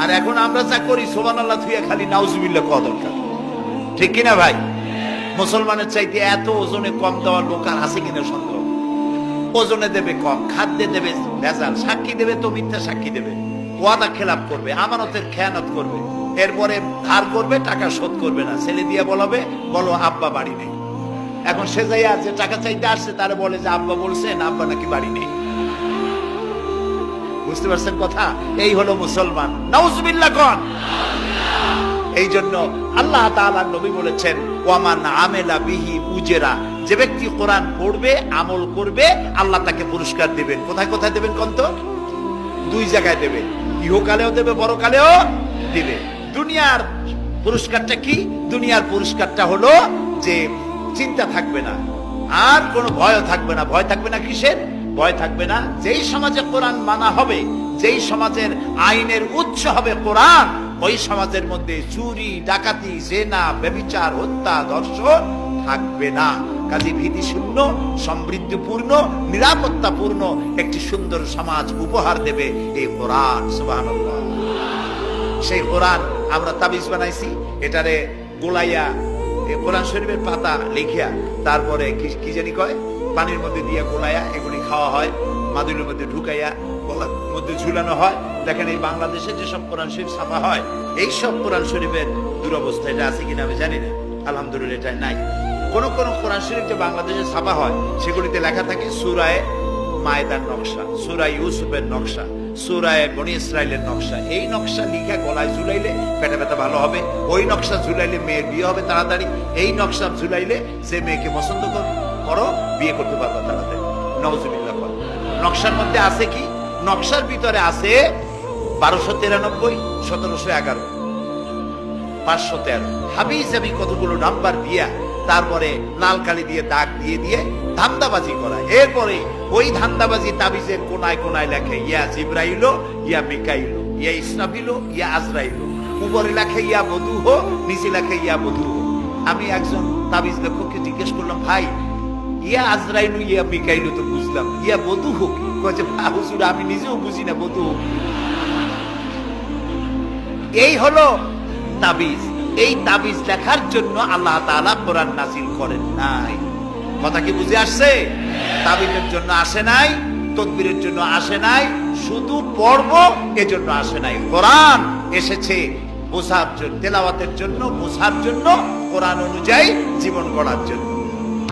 আর এখন আমরা যা করি সুবহানাল্লাহ থুইয়া খালি নাউজুবিল্লাহ কওয়া দরকার, ঠিক কিনা ভাই? মুসলমানের চাইতে এত ওজনে কম দেওয়ার লোক আর আছে কিনা সন্দেহ। ওজনে দেবে কম, খাদ্যে দেবে ভেজাল, সাক্ষী দেবে তো মিথ্যা সাক্ষী দেবে, ওয়াদা খেলাপ করবে, আমানতের খেয়ানত করবে, এরপরে ধার করবে, টাকা শোধ করবে না, ছেলে দিয়ে বলবে বলো আব্বা বাড়ি নেই। এখন সে যাইয়া যে টাকা চাইতে আসছে তারা বলে যে আব্বা বলছেন আব্বা নাকি বাড়ি নেই। বুঝতে পারছেন কথা? এই হলো মুসলমান। নাউজুবিল্লাহ কোন। এই জন্য আল্লাহ তাআলা নবী বলেছেন ওয়ামান আমেলা বিহি উজরা, যে ব্যক্তি কোরআন পড়বে আমল করবে আল্লাহ তাকে পুরস্কার দিবেন। কোথায় কোথায় দেবেন কোন তো? দুই জায়গায় দেবে, ইহকালেও দেবে পরকালেও দিবে। দুনিয়ার পুরস্কারটা কি? দুনিয়ার পুরস্কারটা হলো যে চিন্তা থাকবে না, আর কোনো ভয়ও থাকবে না। ভয় থাকবে না কিসের? ভয় থাকবে না যেই সমাজে কোরআন মানা হবে, যেই সমাজের আইনের উৎস হবে কোরআন, ওই সমাজের মধ্যে চুরি ডাকাতি জেনা ব্যভিচার হত্যা ধর্ষণ থাকবে না। কাজে ভীতি শূন্য সমৃদ্ধিপূর্ণ নিরাপত্তাপূর্ণ একটি সুন্দর সমাজ উপহার দেবে এই কোরআন। সুবহানাল্লাহ। সেই কোরআন আমরা তাবিজ বানাইছি, এটারে গোলাইয়া কোরআন শরীফের পাতা লিখিয়া তারপরে কি জানি কয় পানির মধ্যে দিয়ে গোলাইয়া এগুলি খাওয়া হয়, মাদুরের মধ্যে ঢুকাইয়া গলার মধ্যে ঝুলানো হয়। দেখেন এই বাংলাদেশে যেসব কোরআন শরীফ ছাপা হয়, এইসব কোরআন শরীফের দুরবস্থা এটা আছে কিনা আমি জানি না, আলহামদুলিল্লাহ এটা নাই। কোন কোন কোরআন শরীফ যে বাংলাদেশে ছাপা হয় সেগুলিতে লেখা থাকে সূরায়ে মায়েদার নকশা, সূরা ইউসুফের নকশা, সূরায়ে বনি ইসরাইলের নকশা। এই নকশা লিখা গলায় ঝুলাইলে পেটে ব্যথা ভালো হবে, ওই নকশা ঝুলাইলে মেয়ের বিয়ে হবে তাড়াতাড়ি, এই নকশা ঝুলাইলে যে মেয়েকে পছন্দ করো বিয়ে করতে পারবে তাড়াতাড়ি। নাউজুবিল্লাহ। নকশার মধ্যে আছে কি? নকশার ভিতরে আছে 1293, 1711, 513 হাবিজ আমি কতগুলো নাম্বার দিয়া তারপরে লাল কালি দিয়ে দাগ দিয়ে দিয়ে ধান্দাবাজি করা। এরপরে ওই ধান্দাবাজি তাবিজের কোনায় কোনায় লেখে ইয়া জিবরাইল, ইয়া মিকাইল, ইয়া ইসরাফিল, ইয়া আজরাইল। উপরে লেখে ইয়া বধূহ, নিচে লেখে ইয়া বধূহ। আমি একজন তাবিজ লেখককে জিজ্ঞেস করলাম, ভাই ইয়া আজরাইল ইয়া মিকাইল তো বুঝলাম, ইয়া বধূহ কি? কয়েছে হুজুর আমি নিজেও বুঝি না বধূহ। এই হলো তাবিজ। এই তাবিজ লেখার জন্য আল্লাহ তাআলা কোরআন নাযিল করেন নাই। কথা কি বুঝে আসছে? তাবিজের জন্য আসে নাই, তদবিরের জন্য আসে নাই, শুধু পড়ব এজন্য আসে নাই। কোরআন এসেছে বোঝার জন্য, তেলাওয়াতের জন্য, বোঝার জন্য, কোরআন অনুযায়ী জীবন গড়ার জন্য।